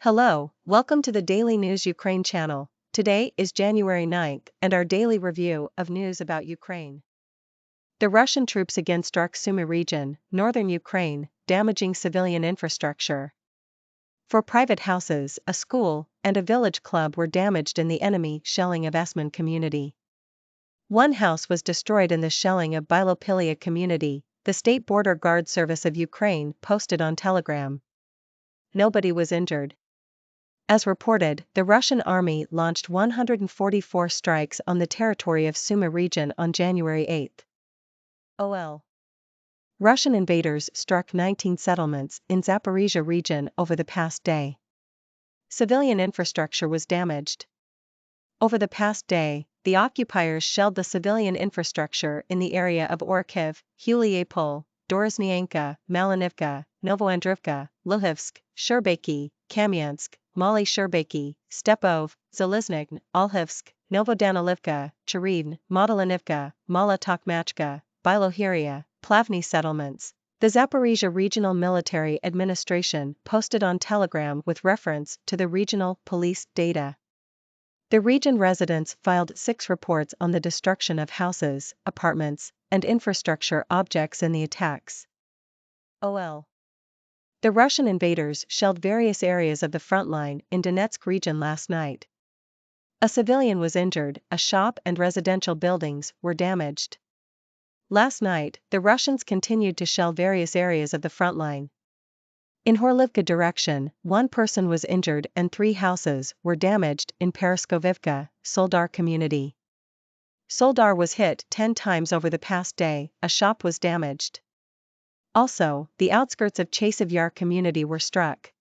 Hello, welcome to the Daily News Ukraine channel. Today is January 9th and our daily review of news about Ukraine. The Russian troops again struck Sumy region, northern Ukraine, damaging civilian infrastructure. Four private houses, a school, and a village club were damaged in the enemy shelling of Esman community. One house was destroyed in the shelling of Bilopilia community, the State Border Guard Service of Ukraine posted on Telegram. Nobody was injured. As reported, the Russian army launched 144 strikes on the territory of Sumy region on January 8. Russian invaders struck 19 settlements in Zaporizhzhia region over the past day. Civilian infrastructure was damaged. Over the past day, the occupiers shelled the civilian infrastructure in the area of Kharkiv, Huliapol, Dorozhnyanka, Malinivka, Novoandrivka, Luhivsk, Sherbaki, Kamyansk, Mali Sherbaki, Stepov, Zalizny, Olhivsk, Novodanilivka, Cherivn, Modelinivka, Mala Tokmachka, Bilohiria, Plavny settlements. The Zaporizhzhia Regional Military Administration posted on Telegram with reference to the regional police data. The region residents filed 6 reports on the destruction of houses, apartments, and infrastructure objects in the attacks. The Russian invaders shelled various areas of the frontline in Donetsk region last night. A civilian was injured, a shop and residential buildings were damaged. Last night, the Russians continued to shell various areas of the frontline. In Horlivka direction, 1 person was injured and 3 houses were damaged in Paraskovivka, Soldar community. Soldar was hit 10 times over the past day, a shop was damaged. Also, the outskirts of Chasiv Yar community were struck.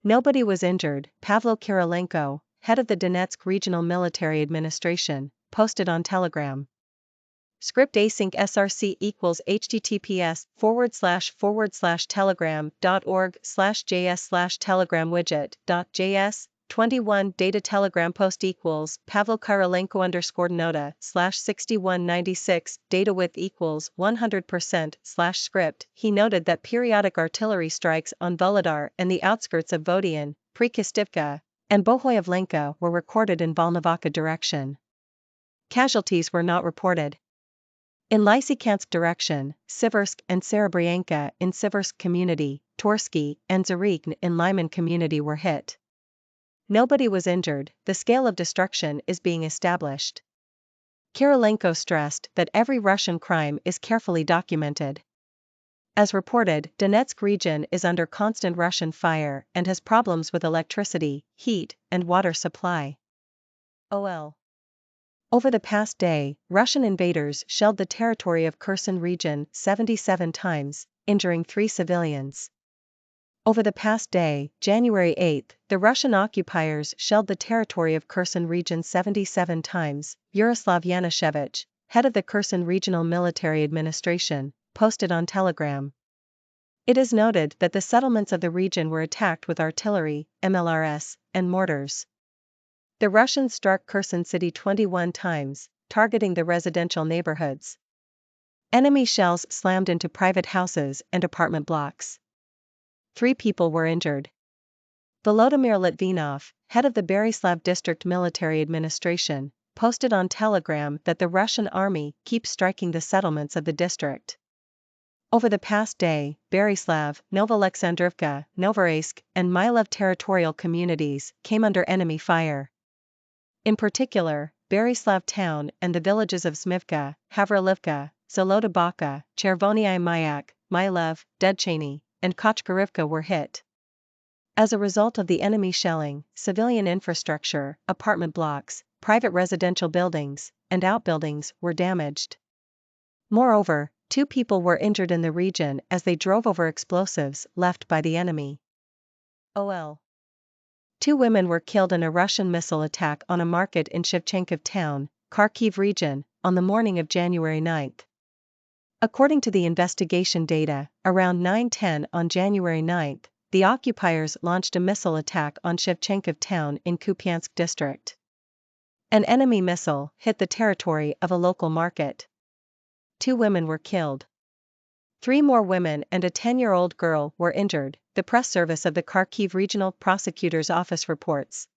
Nobody was injured. Pavlo Kirilenko, head of the Donetsk Regional Military Administration, posted on Telegram. Script async src equals https://telegram.org/js/telegram widget.js 21 data telegram post equals Pavlo Kirilenko _nota/6196 data width equals 100%/script. He noted that periodic artillery strikes on Volodar and the outskirts of Vodian, Prikostivka, and Bohoyavlenka were recorded in Volnovakha direction. Casualties were not reported. In Lysychansk direction, Siversk and Serebryanka in Siversk community, Torsky and Zarykn in Lyman community were hit. Nobody was injured. The scale of destruction is being established. Kirilenko stressed that every Russian crime is carefully documented. As reported, Donetsk region is under constant Russian fire and has problems with electricity, heat, and water supply. Over the past day, Russian invaders shelled the territory of Kherson region 77 times, injuring 3 civilians. Over the past day, January 8, the Russian occupiers shelled the territory of Kherson region 77 times. Yaroslav Yanushevich, head of the Kherson Regional Military Administration, posted on Telegram. It is noted that the settlements of the region were attacked with artillery, MLRS, and mortars. The Russians struck Kherson city 21 times, targeting the residential neighborhoods. Enemy shells slammed into private houses and apartment blocks. 3 people were injured. Volodymyr Litvinov, head of the Beryslav District Military Administration, posted on Telegram that the Russian army keeps striking the settlements of the district. Over the past day, Beryslav, Novoalexandrivka, Novoraysk, and Mykolaiv territorial communities came under enemy fire. In particular, Beryslav town and the villages of Smivka, Havralivka, Zolota Chervoniy Mayak, Mylev, Dedchany, and Kochkarivka were hit. As a result of the enemy shelling, civilian infrastructure, apartment blocks, private residential buildings, and outbuildings were damaged. Moreover, 2 people were injured in the region as they drove over explosives left by the enemy. 2 women were killed in a Russian missile attack on a market in Shevchenkov town, Kharkiv region, on the morning of January 9. According to the investigation data, around 9:10 on January 9, the occupiers launched a missile attack on Shevchenkov town in Kupiansk district. An enemy missile hit the territory of a local market. 2 women were killed. 3 more women and a 10-year-old girl were injured, the press service of the Kharkiv Regional Prosecutor's Office reports.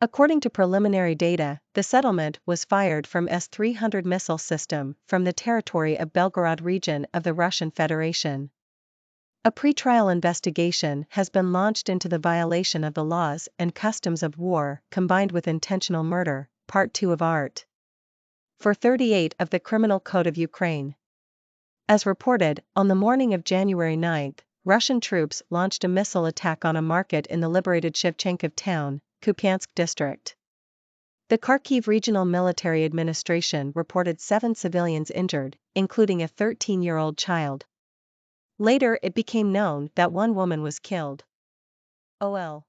According to preliminary data, the settlement was fired from S-300 missile system from the territory of Belgorod region of the Russian Federation. A pre-trial investigation has been launched into the violation of the laws and customs of war combined with intentional murder, Part 2 of Art. 438 of the Criminal Code of Ukraine. As reported, on the morning of January 9, Russian troops launched a missile attack on a market in the liberated Shevchenko town, Kupiansk district. The Kharkiv Regional Military Administration reported 7 civilians injured, including a 13-year-old child. Later it became known that one woman was killed. OL.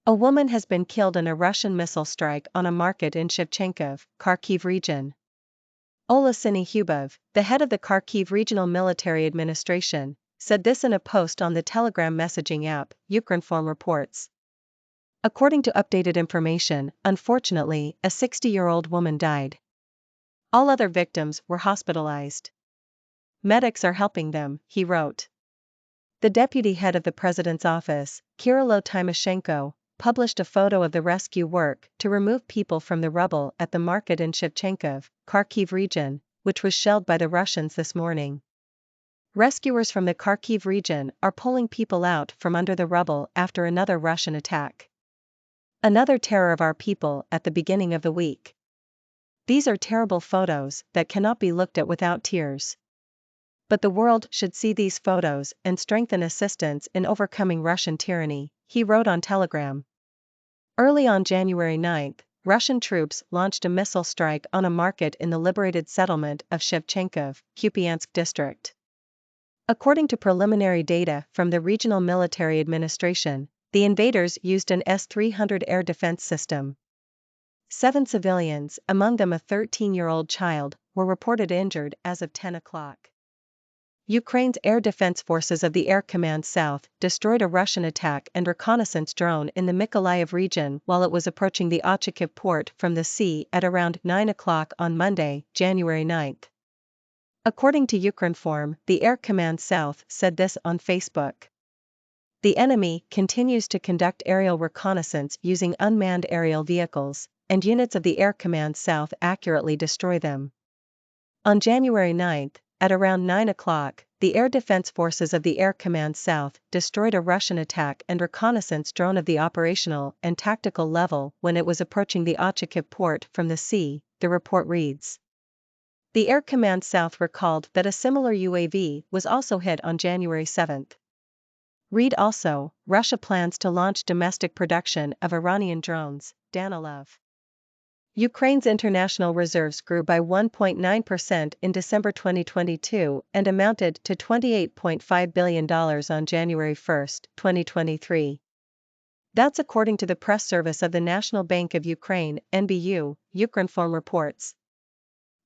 A woman has been killed in a Russian missile strike on a market in Shevchenko, Kharkiv region. Oleksii Hubov, the head of the Kharkiv Regional Military Administration, said this in a post on the Telegram messaging app, Ukrinform reports. According to updated information, unfortunately, a 60-year-old woman died. All other victims were hospitalized. Medics are helping them, he wrote. The deputy head of the president's office, Kirilo Tymoshenko, published a photo of the rescue work to remove people from the rubble at the market in Shevchenko, Kharkiv region, which was shelled by the Russians this morning. Rescuers from the Kharkiv region are pulling people out from under the rubble after another Russian attack. Another terror of our people at the beginning of the week. These are terrible photos that cannot be looked at without tears. But the world should see these photos and strengthen assistance in overcoming Russian tyranny, he wrote on Telegram. Early on January 9, Russian troops launched a missile strike on a market in the liberated settlement of Shevchenko, Kupiansk district. According to preliminary data from the Regional Military Administration, the invaders used an S-300 air defense system. 7 civilians, among them a 13-year-old child, were reported injured as of 10 o'clock. Ukraine's air defense forces of the Air Command South destroyed a Russian attack and reconnaissance drone in the Mykolaiv region while it was approaching the Kharkiv port from the sea at around 9 o'clock on Monday, January 9. According to Ukrinform, the Air Command South said this on Facebook. The enemy continues to conduct aerial reconnaissance using unmanned aerial vehicles, and units of the Air Command South accurately destroy them. On January 9, at around 9 o'clock, the Air Defense Forces of the Air Command South destroyed a Russian attack and reconnaissance drone of the operational and tactical level when it was approaching the Kharkiv port from the sea, the report reads. The Air Command South recalled that a similar UAV was also hit on January 7. Read also, Russia plans to launch domestic production of Iranian drones, Danilov. Ukraine's international reserves grew by 1.9% in December 2022 and amounted to $28.5 billion on January 1, 2023. That's according to the press service of the National Bank of Ukraine, NBU, Ukrinform reports.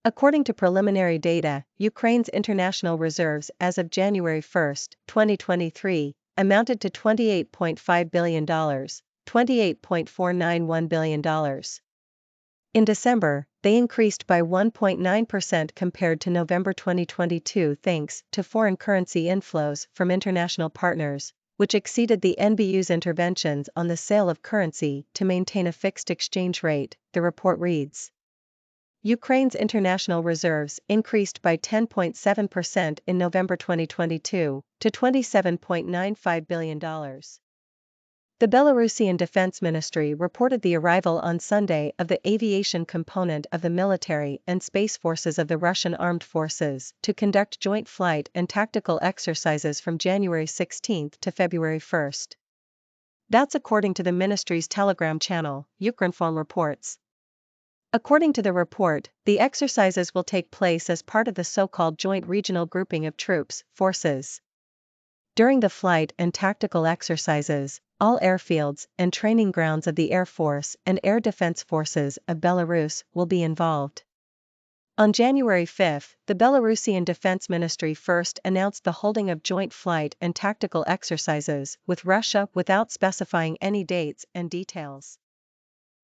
According to preliminary data, Ukraine's international reserves as of January 1, 2023, amounted to $28.5 billion, $28.491 billion. In December, they increased by 1.9% compared to November 2022 thanks to foreign currency inflows from international partners, which exceeded the NBU's interventions on the sale of currency to maintain a fixed exchange rate, the report reads. Ukraine's international reserves increased by 10.7% in November 2022 to $27.95 billion. The Belarusian Defense Ministry reported the arrival on Sunday of the aviation component of the military and space forces of the Russian armed forces to conduct joint flight and tactical exercises from January 16 to February 1. That's according to the ministry's Telegram channel, Ukrinform reports. According to the report, the exercises will take place as part of the so-called Joint Regional Grouping of Troops, Forces. During the flight and tactical exercises, all airfields and training grounds of the Air Force and Air Defense Forces of Belarus will be involved. On January 5, the Belarusian Defense Ministry first announced the holding of joint flight and tactical exercises with Russia without specifying any dates and details.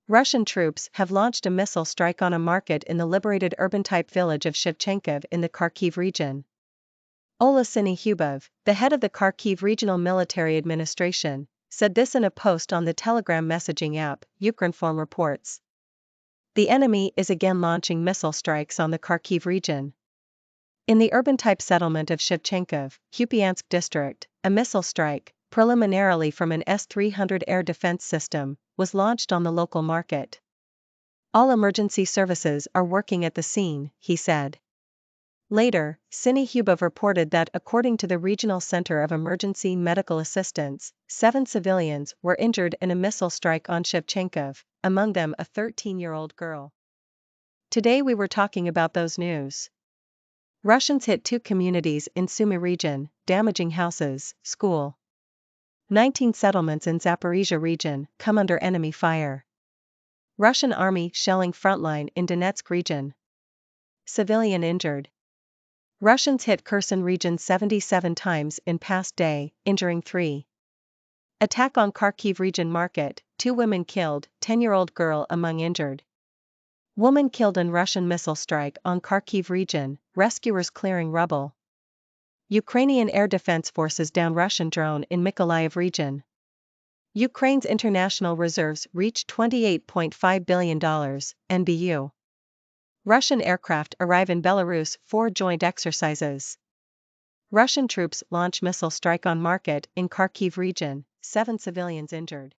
Russian troops have launched a missile strike on a market in the liberated urban-type village of Shevchenko in the Kharkiv region. Ola Hubov, the head of the Kharkiv Regional Military Administration, said this in a post on the Telegram messaging app, Ukrinform reports. The enemy is again launching missile strikes on the Kharkiv region. In the urban-type settlement of Shevchenkov, Kupiansk district, a missile strike, preliminarily from an S-300 air defense system, was launched on the local market. All emergency services are working at the scene, he said. Later, Sumy Hubov reported that according to the Regional Center of Emergency Medical Assistance, 7 civilians were injured in a missile strike on Shevchenkov, among them a 13-year-old girl. Today we were talking about those news. Russians hit 2 communities in Sumy region, damaging houses, school. 19 settlements in Zaporizhzhia region come under enemy fire. Russian army shelling frontline in Donetsk region. Civilian injured. Russians hit Kherson region 77 times in past day, injuring 3. Attack on Kharkiv region market, 2 women killed, 10-year-old girl among injured. Woman killed in Russian missile strike on Kharkiv region, rescuers clearing rubble. Ukrainian air defense forces down Russian drone in Mykolaiv region. Ukraine's international reserves reach $28.5 billion, NBU. Russian aircraft arrive in Belarus for joint exercises. Russian troops launch missile strike on market in Kharkiv region, 7 civilians injured.